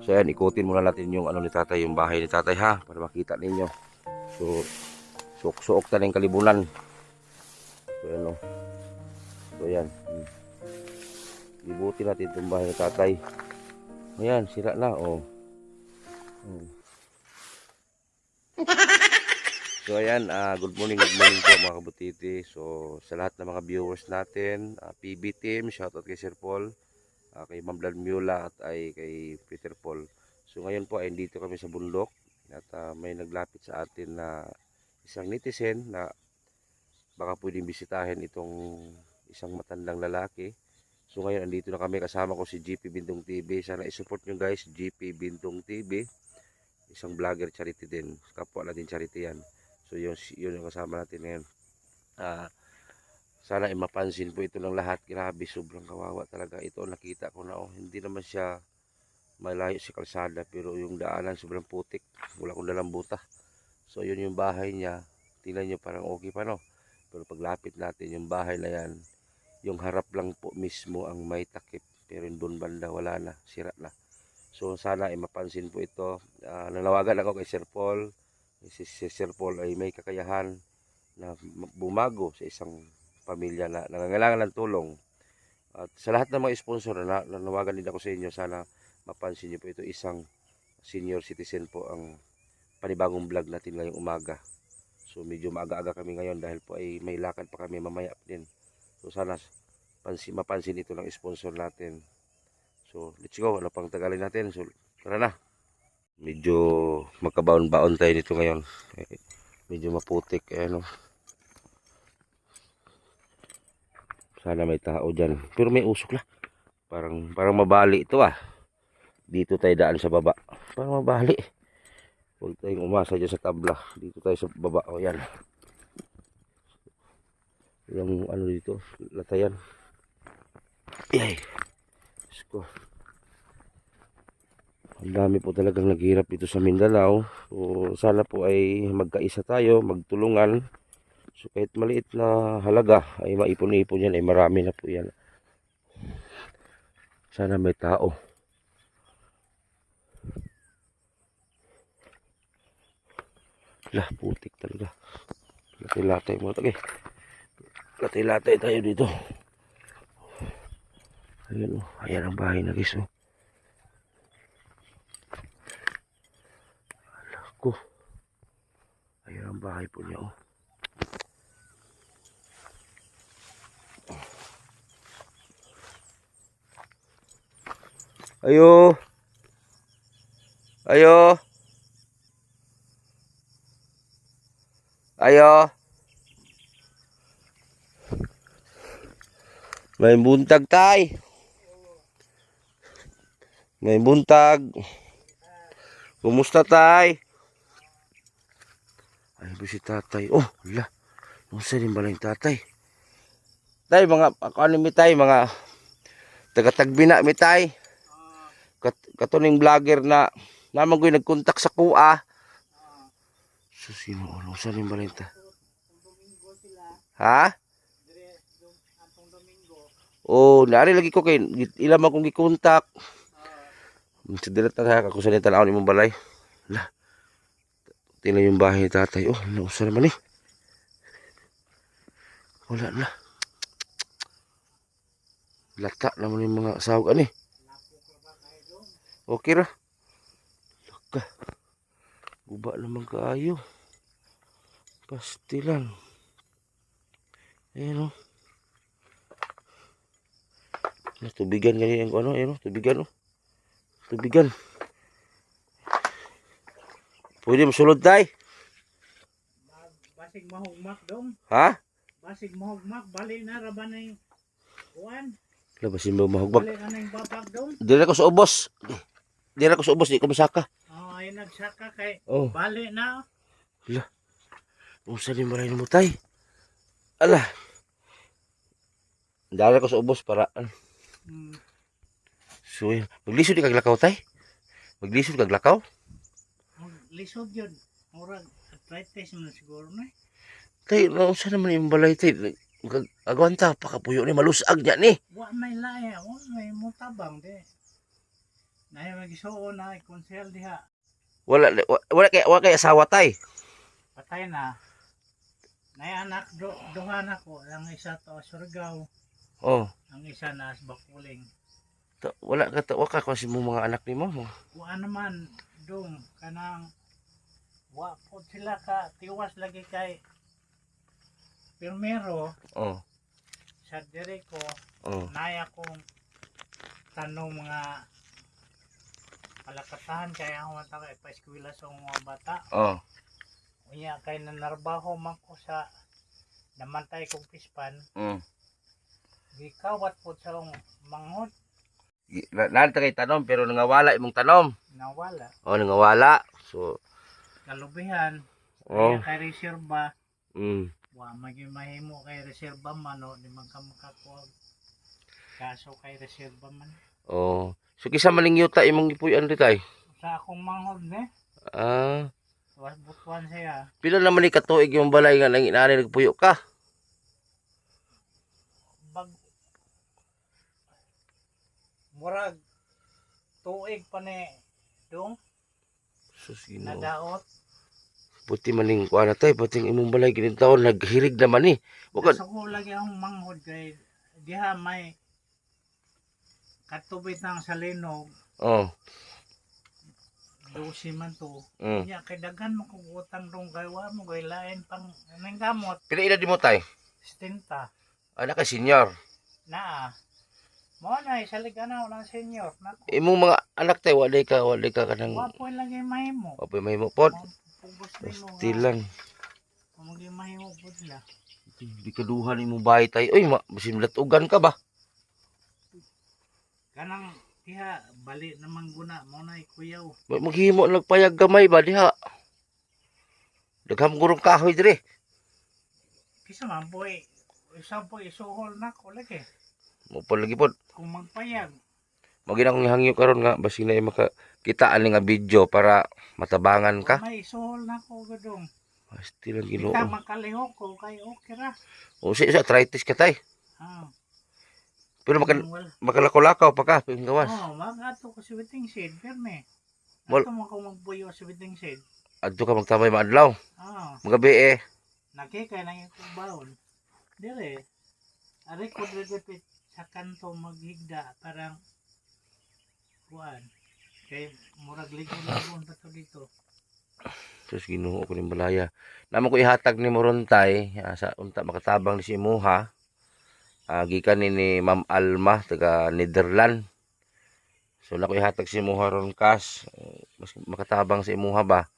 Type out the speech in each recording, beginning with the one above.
So ayan, ikutin muna natin yung ano ni tatay, yung bahay ni tatay ha, para makita ninyo. So suok-suok na ng kalibunan. So ayan o. So ayan. Ibuti natin itong bahay ni tatay. Ayan, sira na o. So ayan, good morning po mga kabutiti. So sa lahat ng mga viewers natin, PB team, shoutout kay Sir Paul, kay Ma'am Blan Mula at ay kay Peter Paul. So ngayon po ay dito kami sa bundok at may naglapit sa atin na isang netizen na baka pwedeng bisitahin itong isang matandang lalaki. So ngayon andito na kami, kasama ko si GP Bintong TV. Sana i-support nyo guys, GP Bintong TV. Isang vlogger charity din, kapwa natin charity yan. So yun yung kasama natin ngayon. Sana mapansin po ito ng lahat. Grabe, sobrang kawawa talaga. Ito nakita ko na hindi naman siya malayo sa kalsada, pero yung daanan sobrang putik. Wala kong dalang buta. So yun yung bahay niya. Tingnan nyo parang okay pa no. Pero paglapit natin yung bahay na yan, yung harap lang po mismo ang may takip. Pero yung doon banda wala na, sira na. So sana mapansin po ito. Nanawagan ako kay Sir Paul. Si Sir Paul ay may kakayahan na bumago sa isang pamilya na nangangailangan ng tulong. At sa lahat ng mga sponsor na nanawagan din ako sa inyo, sana mapansin niyo po ito. Isang senior citizen po ang panibagong vlog natin ngayong umaga. So medyo maaga-aga kami ngayon dahil po ay may lakad pa kami mamaya din. So sana mapansin ito ng sponsor natin. So let's go, ano pang tagalin natin. So tara na. Medyo magkabaon-baon tayo nito ngayon. Medyo maputik. Ano. Sana may tao dyan. Pero may usok na. Parang mabali ito ah. Dito tayo daan sa baba. Parang mabali. Huwag tayong umasa dyan sa tabla. Dito tayo sa baba. O yan. Yung ano dito. Latayan. Yay. Sko. Ang dami po talagang naghirap dito sa Mindanao. So, sana po ay magkaisa tayo, magtulungan. So kahit maliit na halaga ay maipon-ipon yan, ay marami na po yan. Sana may tao. Lah, putik talaga. Latay-latay mga tagay. Latay-latay tayo dito. Ayan o, ayan ang bahay na guys o. Ko. Ayan ang bahay po niya oh. Ayo. Ayo. Ayo. May buntag tay. May buntag. Kumusta tay? Ay, ba si tatay? Oh, wala. Musa din ba yung tatay? Tay, mga, ako ano mi tay, mga taga-tagbina mi tay. Katuning vlogger na naman ko yung nagkontak sa kuha. So, sino? Ano? Saan yung balita? Ha? Oh, naari lagi ko kay ilam akong gikontak. Sidilat na ako sa nitanaw ni mong balay. Lah. Tingnan yung bahay ni tatay. Oh, nausa naman eh. Wala na. Lata naman yung mga sawag ani. Okay ra. Laka. Guba naman kaayo. Pastilan. Ayan o. Tubigan ganyan yung ano. Ayan o. Tubigan o. Tubigan. Pwede masulod tay. Basig mahugmak dong. Ha? Basig mahugmak. Bali na raban na yung kuwan. Labasin mo mahugbag. Bali na yung babag dong. Dira ko sa ubos. Dira ko sa ubos. Di ko masaka. Oh, ay nagsaka kay. Oh. Bali na. Ala. Unsa ni maray mo tay? Ala. Dala ko sa ubos para so maglisod kag lakaw tay. Maglisod kag lakaw. Lisod yun. Murag arthritis mo na siguro na. Tay, unsa naman yung balay tay? Agwanta pa kapuyo ni malusag niya ni. Wa may laya. Wa may mutabang de. Na magisuon na konsel diha. Wala kay asawa tay. Patay na. Nay anak duha na ko. Ang isa to Surigao, Oh, ang isa na sa Bakuling. wala ka kasi mo mga anak nimo mo. Kuan naman dong kanang wa po sila ka tiwas lagi kay primero Oh, sa diri ko oh. naya kong tanong mga palakatahan kaya ako mataka ipa-eskwela sa mga bata. Oh. Unya kay nanarbaho man ko sa namantay kong pispan, Mm. gikawat po sa akong manghod Nalta kay tanom pero nangawala imong tanom. nawala. Oh, nangawala. So, Kalubihan, oh. kaya kay reserba, Mm. wa maging mahimo kay reserba man o di man ka makakuha. Kaso kay reserba man. Oh. So kisa maning yuta imong gipuy-an di tay. Sa akong manghod ne, Ah, was butuan siya. pila naman ni katuig yung balay nga nang inani nagpuyo ka? Bag murag tuig pa ni dong Sus Ginoo. nadaot. Puti maning kuan na tay, puting imong balay gining taon naghirig naman ni. Bukod. Kaso ko lagi akong manghod kay diha may katubit ng salinog. Oh. 12 man to. Mm. Nya kay daghan mo kung utang dong kay wa mo kay lain pang nang gamot Pila edad mo tay? stinta Anak ka senior. na. Mo na isaliganaw ng senior nako. Imong mga anak tay walay ka kanang Wa po lagi mahimo. apoy mahimo pod. Pugos nimo Still lang. magi mahimo pud la. Di kaduhan imong bahay tay. Oy, basin latugan ka ba? Kanang diha bali naman guna mo na kuyaw. Maghimo nagpayag gamay ba diha? Dagham gurong kahoy dire. Kisa man boy isa po isuhol nako lagi. Mo pa lagi pod. Kung magpayag Magina akong hangyo karon nga basin na makakita ani nga video para matabangan ka. may isuhol nako gadong. Still lang Kita Ginoo. makalihok ko kay okay ra. O sa arthritis ka tay. Ah. Pero Well, makalakaw pa ka ping gawas. oh, mag-ato ko si Witing Seed, perme. Wal- Ato mo ko magbuyo si Witing Seed. Adto ka magtamay maadlaw. Ah, Magabi nakikay na yung baon. Dire, ari ko dredepit sa kanto maghigda, parang, kuan, kay murag ligon-ligon pa to dito. Sus Ginoo ko ning balaya. Namo ko ihatag ni Morontay sa unta makatabang ni si Imuha. Gikan ni Ma'am Alma taga Netherlands. So nako ihatag si Imuha ron kas. Mas makatabang si Imuha ba.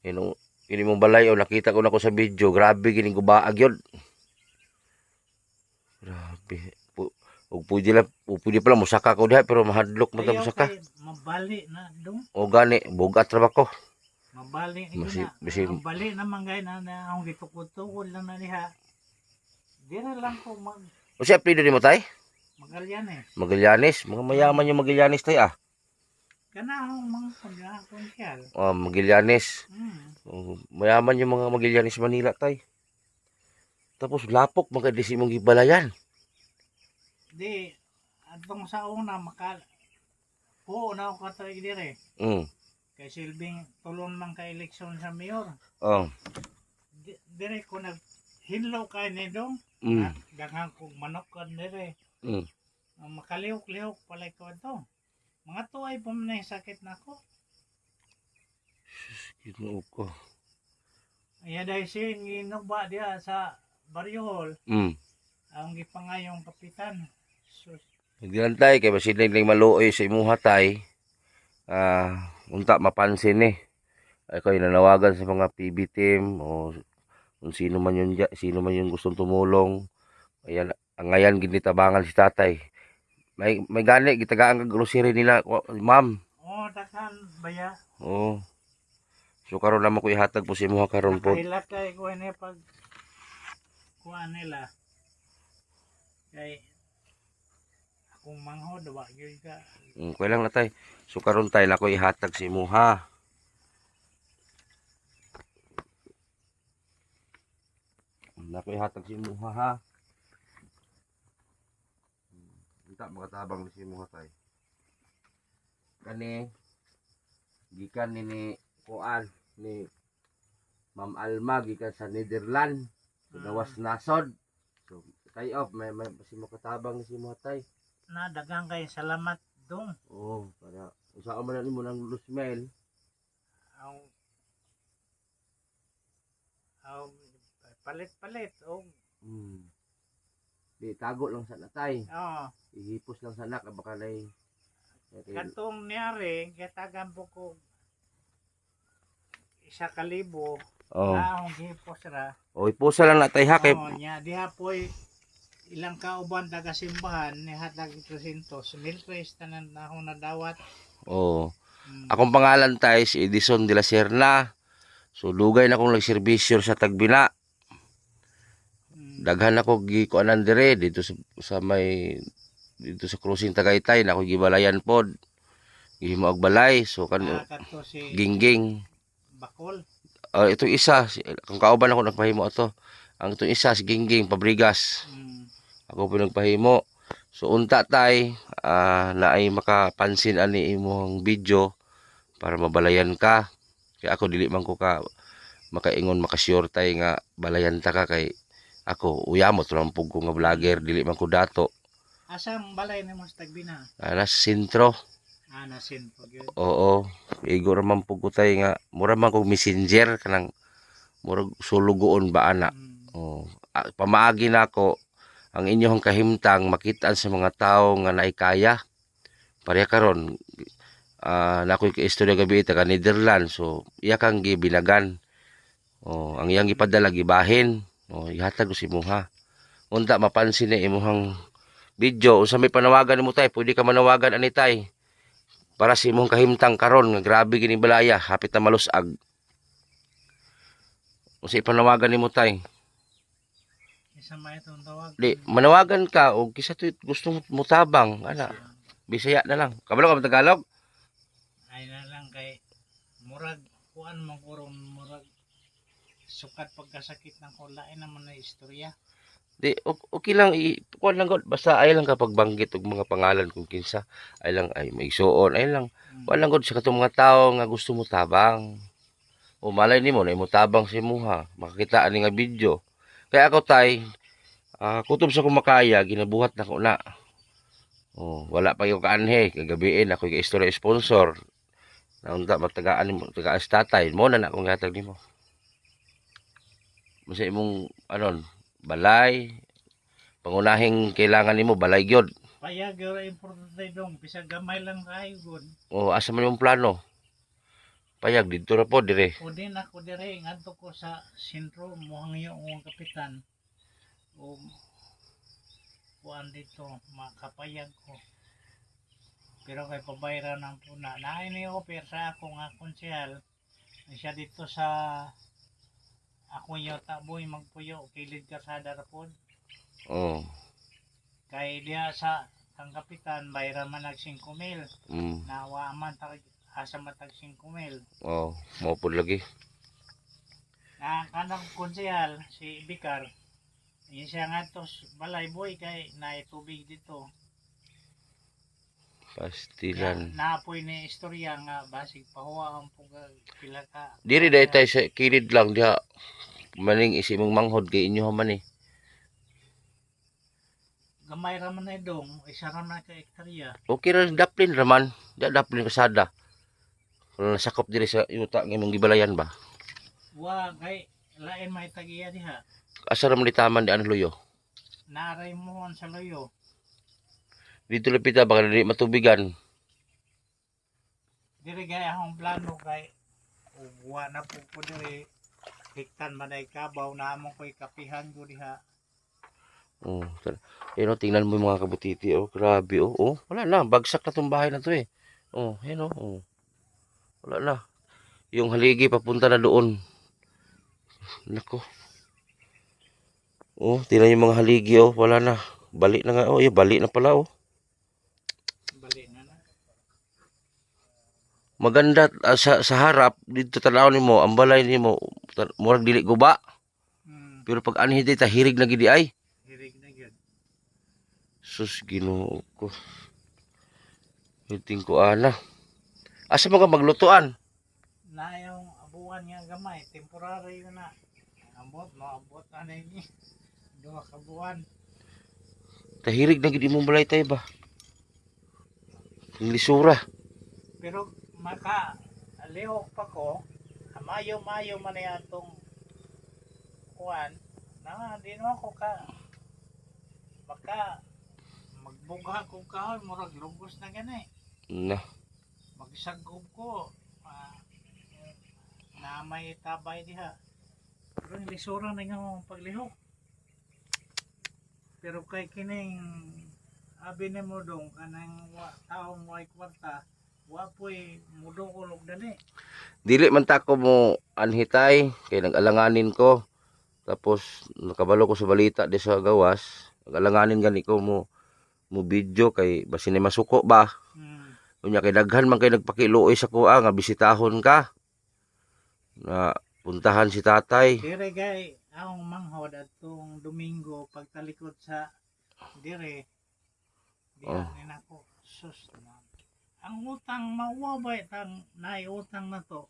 Ini mong balay o nakita ko na ko sa video. Grabe gining gubaag yun. Grabe. Ug pwede pala musaka ko diha pero mahadlok mo ta Ayaw musaka. kay mabali na dong. O gani bugat ra ba ko. Mabali, Basi- mabali naman gay na akong gitukod-tukod lang na niya. Dire lang ko O siya apelido ni mo tay? magalyan eh. Magallanes. Mga mayaman yung Magallanes tay ah. Kana akong mga kanya konsyal. Magallanes. Mayaman yung mga Magallanes Manila tay. Tapos lapok magkadisi mong gibalayan. Di, atong sa una, oo na ako katoy dire. Mm. Kay silbing tulon man ka eleksyon sa mayor. Oh. Dire ko hinlaw kay ni dong. Mm. Daghang kong manok kan dire. Mm. Makalihok-lihok palay ko to. Mga tuway pa man na sakit na ako. Ginoo ko. Iya dahil siya ginuba diya sa Barrio Hall. Mm. Ang gipangayong kapitan. Sus. Nagdilantay kay basin lang maluoy sa imuha tay. Unta mapansin ni. Ay kayo nanawagan sa mga PB team o kung sino man yung gustong tumulong. Ayan, ngayon ginitabangan si tatay. May gani gitagaan ka grocery nila, ma'am. Oh, dakan baya. Oh. So karon naman ko ihatag po si imuha karon po. Nakahilak kay ko ni pag kuha nila. Kay akong manghod, wa gyud ka. Kaya lang na tay. So karon tay na ko ihatag si imuha. Na ko ihatag si imuha ha. Kita makatabang ni si imuha tay. kani gikan ni kuan ni Ma'am Alma gikan sa Netherlands. So, gawas nasod. So, kay off may si makatabang si mo tay. Na dagang kay salamat dong. Oh, para usa man nimo nang lusmel. Aw palit-palit og Di tago lang sa natay. oh Ihipos lang sa nak baka lay. katong niyari katagan po ko 1,000 Oh. akong gihipos ra. Oh, ipusa lang natay ha kay Nya diha po'y ilang kauban taga simbahan ni hatag 300 miltres tanan na akong nadawat. oh. Akong pangalan tay si Edison de la Serna. So lugay na akong nagserbisyo sa Tagbina. Daghan ako gikuanan dire dito sa may dito sa crossing Tagaytay na ako gibalayan pod. Gihimo og balay so Kato si gingging. Bakol. Itong isa kung kauban ako nagpahimo ato. Ang itong isa si Gingging Pabrigas. Ako pinagpahimo. So unta tay naay makapansin ani imong video para mabalayan ka. Kaya ako dili man ko ka makaingon makasure tay nga balayan ta ka kay ako uyamot lang pug ko nga vlogger dili man ko dato. Asang balay nimo sa Tagbina? Nasa sentro. Nasin pag yun. Oo. Igo ra man pug ko tay nga mura man kog messenger kanang murag sulugoon ba ana. Oh, pamaagi na ako ang inyong kahimtang makitaan sa mga tao nga naikaya. Pareha karon nakoy ka istorya gabi taga Netherlands so iya kang gibinagan. Oh, ang iyang gipadala gibahin. Oh, ihatag ko si imuha. Unta mapansin ni imuhang video unsa may panawagan nimo tay, pwede ka manawagan ani tay. Para sa imong kahimtang karon nga grabe gini balaya, hapit na malusag. Unsa ipanawagan nimo tay? Isa may itong tawag. Di, manawagan ka o kisa to gusto mo tabang, ana. Bisaya na lang. Kabalo ka Tagalog? Ay na lang kay murag kuan man kurong murag sukat pagkasakit ng kulain naman na istorya. Di, okay lang kuan lang god basta ay lang kapag banggit og mga pangalan kung kinsa, ay lang ay maigsuon, ay lang. Wala lang god sa katong mga tawo nga gusto mo tabang. O malay nimo na imo tabang si imuha, makakita ani nga video. Kaya ako tay, kutob sa kumakaya ginabuhat na ko na. Oh, wala pa yung kaanhe, kagabiin ako yung istorya sponsor. Naunta matagaan mo, tagaan sa tatay, mo na akong gatag nimo. Masa imong anon, balay, pangunahing kailangan nimo balay gyud. Payag yung importante dong, bisa gamay lang kayo good. O asa man imong plano? Payag dito ra po dire. O din ako dire, ngadto ko sa sentro, muhang yung kapitan. O kuan dito, makapayag ko. Pero kay pabayra ng puna. Naay na yung sa ako nga konsehal. Siya dito sa ako yung taboy magpuyo, kilid kasada rapod. Oh. Kay diya sa kang kapitan, bayra man nag 5,000. Nawa man asa matag 5,000. Oh, mo pud lagi. Na kanang konsehal si Bikar. Yung siya nga to balay boy kay naay tubig dito. Pastilan. Naapoy ni istorya nga basig pahuwa ang pila ka. Diri day tay sa kilid lang diha. Maning isimong manghod kay inyo man eh. Gamay ra man na dong, isa ra na ka hektarya. Okay ra daplin raman. Di daplin kasada. Kung nasakop diri sa yuta ng imong gibalayan ba? Wa kay lain may tagiya diha. Asa ra man taman di ano luyo? Naray mo sa loyo. Dito lapita baka dili matubigan. Diri gaya akong plano kay wa na po diri hiktan man ay kabaw na among ko'y kapihan ko diha. Oh, tingnan mo yung mga kabutiti oh, grabe oh. Oh, wala na, bagsak na tong bahay na to eh. Oh, yan oh. Wala na. Yung haligi papunta na doon. Nako. Oh, tingnan yung mga haligi oh, wala na. Balik na nga oh, balik na pala oh. Balik na na. Maganda sa harap dito tanaw nimo, ang balay nimo murag dili guba. Pero pag anhi dito hirig na gid ay. Hirig na gyud. Sus Ginoo ko. Hiting ko ana. Asa mo ka maglutuan? Na yung abuan nga gamay, temporary yun na. Ambot, maabot na ni. 2 ka buwan. Tahirig na gid imong balay tay ba? Ang lisura. Pero maka lihok pa ko, mayo-mayo man na atong kuan. Na, di naman ko ka baka magbuga ko kahoy, murag lugos na gani. Na. Magsagop ko. Na may tabay diha. Pero yung lisura na nga paglihok. Pero kay kining abi ni mo dong kanang taong way kwarta, wa po'y mudukol og dali. Dili man ta ko mo anhitay kay nag-alanganin ko. Tapos nakabalo ko sa balita di sa gawas. Nag-alanganin gani ko mo video kay basin ni masuko ba. Unya kay daghan man kay nagpakiluoy sa kuha nga bisitahon ka. Na puntahan si tatay. Dire gay ang manghod atong Domingo pagtalikod sa dire. Diha ni nako sus na. Ang utang mawabay tang naiutang na to.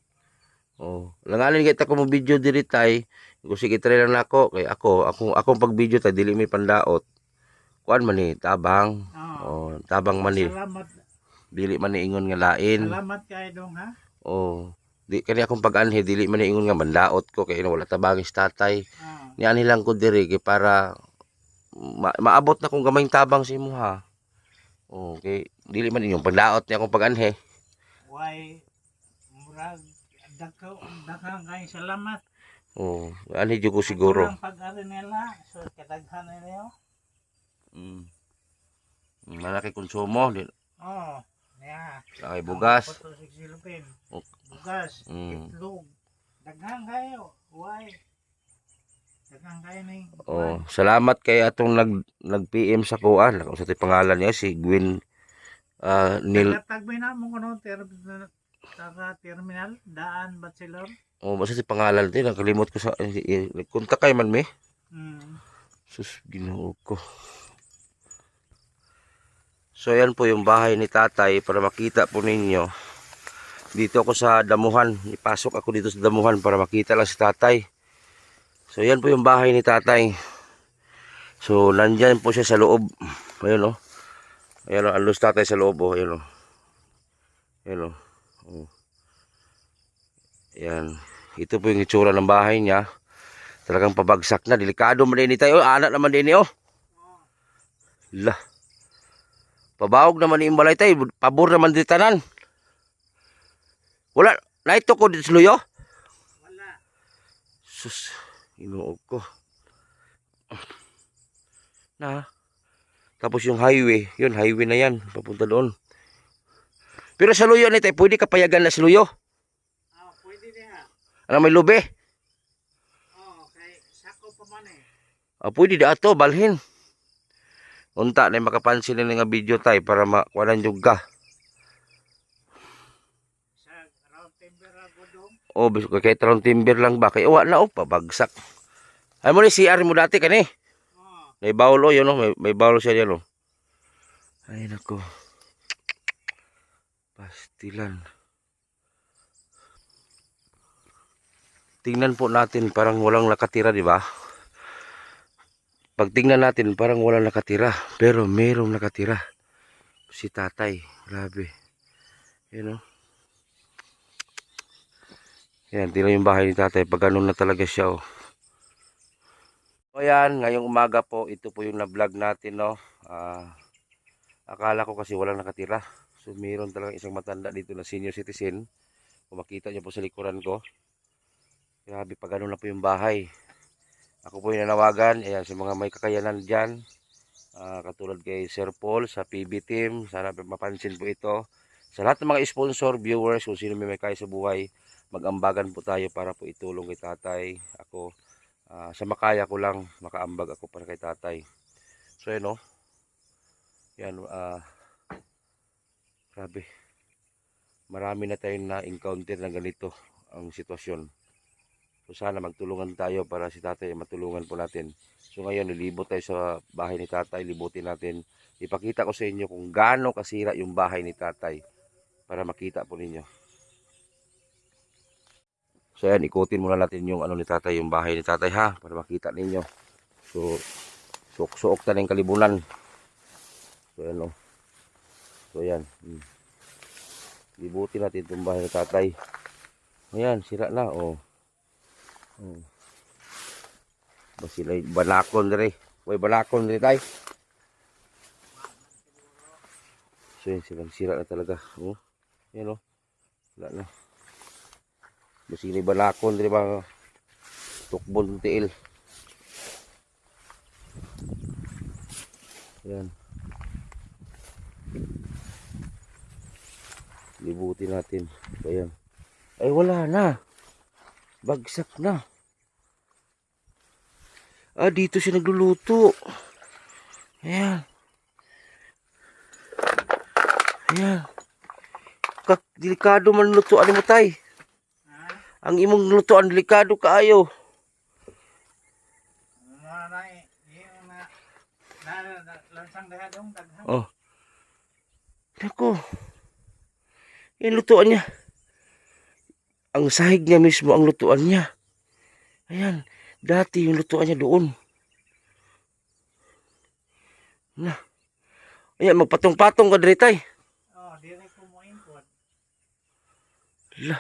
Oh, langanin kita ko mo video diri tay. Kung sige try lang nako kay akong pag video tay dili may pandaot. Kuan man ni tabang. Oh, tabang man ni. Salamat. Dili man ni ingon nga lain. Salamat kay dong ha. Oh, di kani akong pag-anhi dili man ni ingon nga mandaot ko kay wala tabangis tatay. Ni ani lang ko diri kay para maabot na kung gamayng tabang sa imo ha. Okay, dili man inyong pandaot ni akong pag-anhi. Why murag daghang kay salamat. Oh, anhi jud ko siguro. Ang pag-ari nila so kadaghan niyo. Malaki konsumo din. Oh, yeah. Ay bugas. Bugas, itlog. Daghang kayo. Why? Daghang kayo ning. Oh, salamat kay atong nag-PM sa kuan. Kung sa pangalan niya si Gwen Nil. Tagbay na mo kuno terminal daan bachelor. Oh, basta si pangalan din nakalimot ko sa kontak kay man mi. Sus Ginoo ko. So yan po yung bahay ni tatay para makita po ninyo. Dito ako sa damuhan. Ipasok ako dito sa damuhan para makita lang si tatay. So yan po yung bahay ni tatay. So nandyan po siya sa loob. Ayun o. Ayan o. Alos tatay sa loob o. Ayan o. Ayan o. Ayan. Ito po yung itsura ng bahay niya. Talagang pabagsak na. Delikado man din tayo. Anak naman din o. Lah. Pabawog naman yung balay tayo. Pabor naman din tanan. Wala. Naito ko dito sa luyo? Wala. Sus. Inuog ko. Na. Tapos yung highway. Yun, highway na yan. Papunta doon. Pero sa luyo na tayo, pwede ka payagan na sa luyo? Pwede niya. Ano may lube? Kay sako pa man eh. Pwede da ato, balhin. Unta na makapansin na nga video tayo para makuanan yung ka. Sa round timber ako dong. Kay round timber lang ba? Kay na pabagsak. Ay mo ni CR mo dati kani. May bawlo yun may bawlo siya diyan Ay nako. Pastilan. Tingnan po natin parang walang nakatira, di ba? Pag tingnan natin parang walang nakatira, pero mayroong nakatira. Si tatay, grabe. Yan o. Yan, tingnan yung bahay ni tatay. Pag ganun na talaga siya o. O yan, ngayong umaga po, ito po yung na-vlog natin no. Akala ko kasi walang nakatira. So mayroon talaga isang matanda dito na senior citizen. Kung makita nyo po sa likuran ko. Grabe, pag ganun na po yung bahay. Ako po yung nanawagan, ayan, sa mga may kakayanan dyan, katulad kay Sir Paul sa PB team, sana mapansin po ito. Sa lahat ng mga sponsor, viewers, kung sino may kaya sa buhay, mag-ambagan po tayo para po itulong kay tatay. Ako, sa makaya ko lang, makaambag ako para kay tatay. So yun o, yan, grabe, marami na tayong na-encounter na ganito ang sitwasyon. So sana magtulungan tayo para si tatay matulungan po natin. So ngayon nilibot tayo sa bahay ni tatay, libutin natin. Ipakita ko sa inyo kung gaano kasira yung bahay ni tatay para makita po ninyo. So ayan, ikutin muna natin yung ano ni tatay, yung bahay ni tatay ha, para makita ninyo. So suok-suok na ng kalibunan. So ayan o. So ayan. Libutin natin itong bahay ni tatay. Ayan, sira na o. Basilay banakon dire. Way banakon dire tay. So yun, silang sira na talaga. Oh. Yan o. Wala na. Basilay banakon dire ba. Tukbon tiil. Yan. Libutin natin. Ayan. Ay wala na. Bagsak na. Ah, dito siya nagluluto. Ayan. Ayan. Kak, delikado man lutuan mo tay. Ang imong lutuan, delikado kaayo. Oh. Nako. Yan lutuan niya. Ang sahig niya mismo ang lutuan niya. Ayan. Dati yung lutuan niya doon. Na. Ayan, magpatong-patong ka diri tay. Oh, dire ko mo import. La.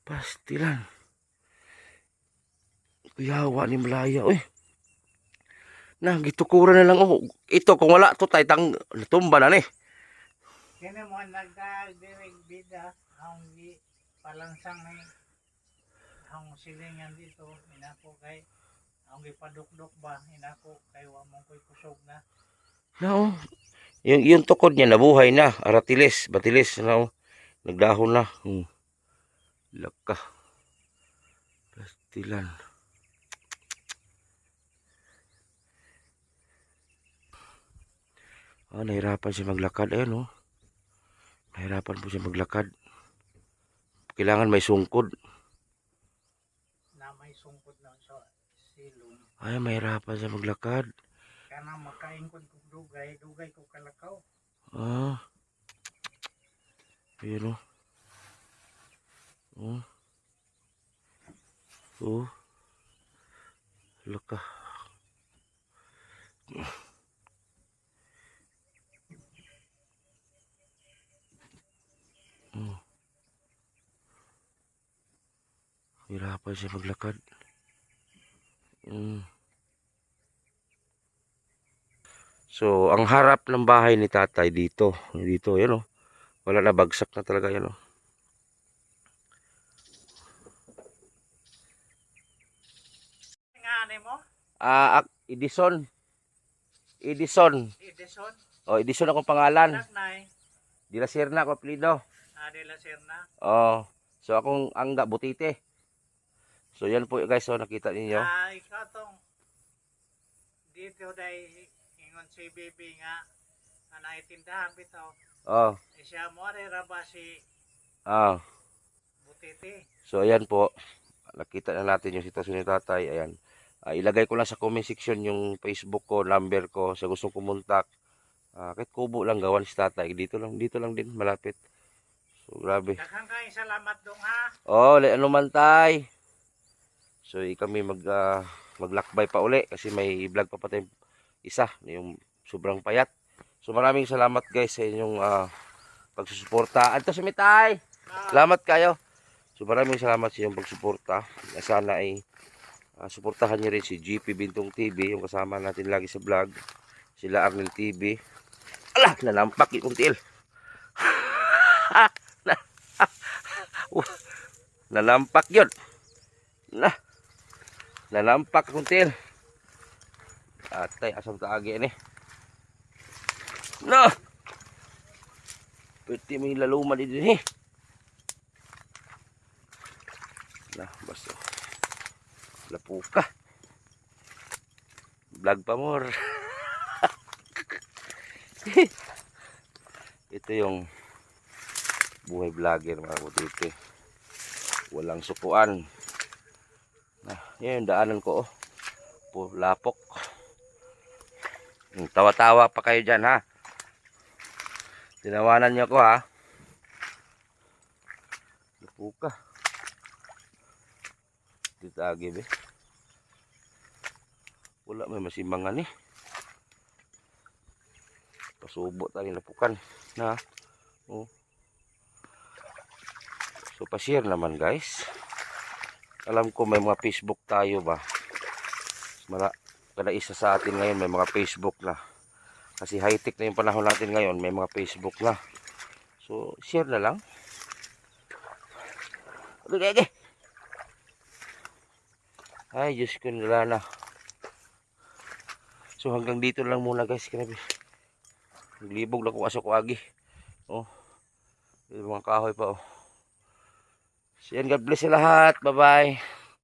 Pastilan. Kuyawa ni Malaya, oy. Na, gitukuran na lang oh. Ito kung wala to tay tang natumba na ni. Kini mo nagdagdirig bida ang di palangsang ni ang silingan dito inako kay ang gipadukdok ba inako kay wa mong koy kusog na. No. Yung tukod niya nabuhay na, aratilis, batilis na oh. Nagdahon na. Laka. Pastilan. Ah, nahirapan siya maglakad. Ayan, oh. Nahirapan po siya maglakad. Kailangan may sungkod. Na may sungkod na sa silong. Ay, mahirapan siya maglakad. Kana makaingkod kog dugay, dugay ko kalakaw. Ah. Ayan, oh. Oh. Oh. Laka. Hirapan siya maglakad. So, ang harap ng bahay ni tatay dito. Dito, yan o. Wala na, bagsak na talaga yan o. Ngani mo? Edison. Edison. Edison. Oh, Edison akong pangalan. Nagnay. De la Serna ako apelido. De la Serna. Oh. So, akong angga Butite. So, yan po guys. So, nakita ninyo. Ikaw tong dito day ingon si Bibi nga anay tindahan bitaw. Oh. Siya mo ra ba si Butiti. So, ayan po. Nakita na natin yung sitwasyon ni tatay. Ayan. Ilagay ko lang sa comment section yung Facebook ko, number ko. Sa gustong kumontak. Kahit kubo lang gawan si tatay. Dito lang din. Malapit. So, grabe. Daghang kay salamat dong ha. Oh, ano man tay. So, kami maglakbay pa uli. Kasi may vlog pa tayo isa. Yung sobrang payat. So, maraming salamat guys sa inyong pagsusuporta. Anto si Mitay. Salamat kayo. So, maraming salamat sa inyong pagsuporta. Sana ay suportahan niyo rin si GP Bintong TV, yung kasama natin lagi sa vlog. Sila Arnel TV. Ala, nanampak yung tiil. Nanampak yun. Nanampak yung tiil. Atay, asam taagi ni. No! Pwede may laluma dito eh. Basta. Lapuka. Vlog pa more. Ito yung buhay vlogger mga kutite. Walang sukuan. Yan yung daanan ko oh. Lapok. Tawa-tawa pa kayo dyan ha. Tinawanan niyo ko ha. Lapuka. Dito agi be. Wala may masimangan ni. Pasubo tali napukan na. Oh. So pa-share naman guys. Alam ko may mga Facebook tayo ba. Kada isa sa atin ngayon may mga Facebook na. Kasi high-tech na yung panahon natin ngayon, may mga Facebook na. So share na lang. Okay. Ay, Diyos ko, nila na. So hanggang dito lang muna guys. Grabe. Naglibog lang ko aso ko agi. Oh. May mga kahoy pa oh. So yan, God bless sa lahat. Bye-bye.